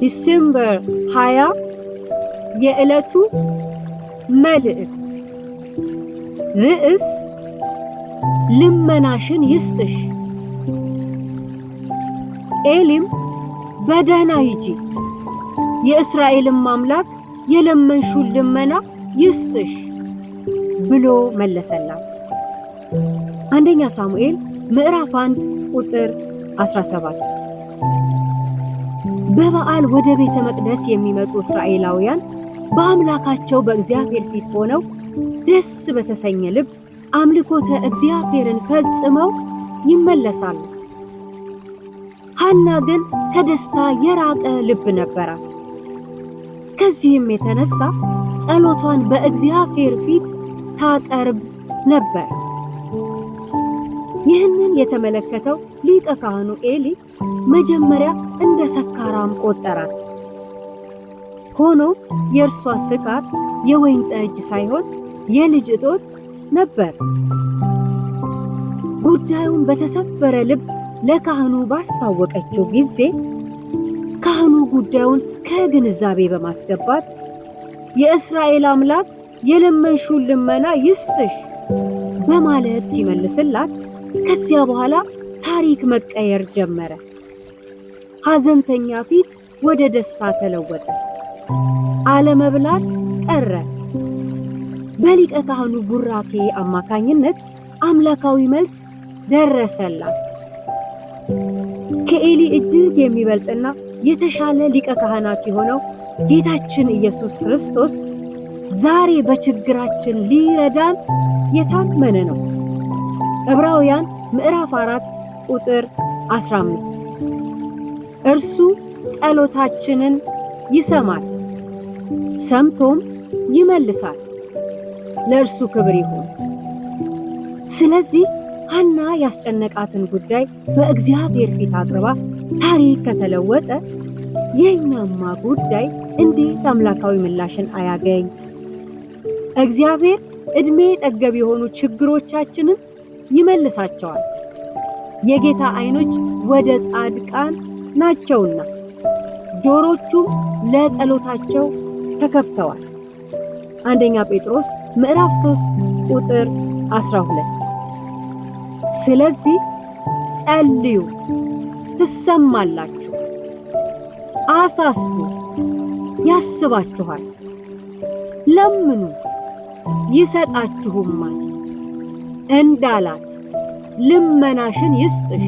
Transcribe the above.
ዲሴምበር 20 የዕለቱ መልእክት ርዕስ ልመናሽን ይስጥሽ። ኤሊም በደህና ሂጂ፣ የእስራኤልም አምላክ የለመንሽውን ልመና ይስጥሽ ብሎ መለሰላት። አንደኛ ሳሙኤል ምዕራፍ 1 ቁጥር 17። በበዓል ወደ ቤተ መቅደስ የሚመጡ እስራኤላውያን በአምላካቸው በእግዚአብሔር ፊት ሆነው ደስ በተሰኘ ልብ አምልኮተ እግዚአብሔርን ፈጽመው ይመለሳሉ። ሐና ግን ከደስታ የራቀ ልብ ነበራት። ከዚህም የተነሳ ጸሎቷን በእግዚአብሔር ፊት ታቀርብ ነበር። ይህንን የተመለከተው ሊቀ ካህኑ ኤሊ መጀመሪያ እንደ ሰካራም ቆጠራት። ሆኖ የእርሷ ስካር የወይን ጠጅ ሳይሆን የልጅ እጦት ነበር። ጉዳዩን በተሰበረ ልብ ለካህኑ ባስታወቀችው ጊዜ ካህኑ ጉዳዩን ከግንዛቤ በማስገባት የእስራኤል አምላክ የለመንሽውን ልመና ይስጥሽ በማለት ሲመልስላት ከዚያ በኋላ ታሪክ መቀየር ጀመረ። ሐዘንተኛ ፊት ወደ ደስታ ተለወጠ። አለመብላት ቀረ። በሊቀ ካህኑ ቡራኬ አማካኝነት አምላካዊ መልስ ደረሰላት። ከኤሊ እጅግ የሚበልጥና የተሻለ ሊቀ ካህናት የሆነው ጌታችን ኢየሱስ ክርስቶስ ዛሬ በችግራችን ሊረዳን የታመነ ነው። ዕብራውያን ምዕራፍ 4 ቁጥር 15። እርሱ ጸሎታችንን ይሰማል፣ ሰምቶም ይመልሳል። ለእርሱ ክብር ይሁን። ስለዚህ ሐና ያስጨነቃትን ጉዳይ በእግዚአብሔር ፊት አቅርባ ታሪክ ከተለወጠ የኛማ ጉዳይ እንዴት አምላካዊ ምላሽን አያገኝ? እግዚአብሔር ዕድሜ ጠገብ የሆኑ ችግሮቻችንን ይመልሳቸዋል። የጌታ ዓይኖች ወደ ጻድቃን ናቸውና ጆሮቹም ለጸሎታቸው ተከፍተዋል። አንደኛ ጴጥሮስ ምዕራፍ 3 ቁጥር 12። ስለዚህ ጸልዩ፣ ትሰማላችሁ፣ አሳስቡ፣ ያስባችኋል፣ ለምኑ ይሰጣችሁማል እንዳላት ልመናሽን ይስጥሽ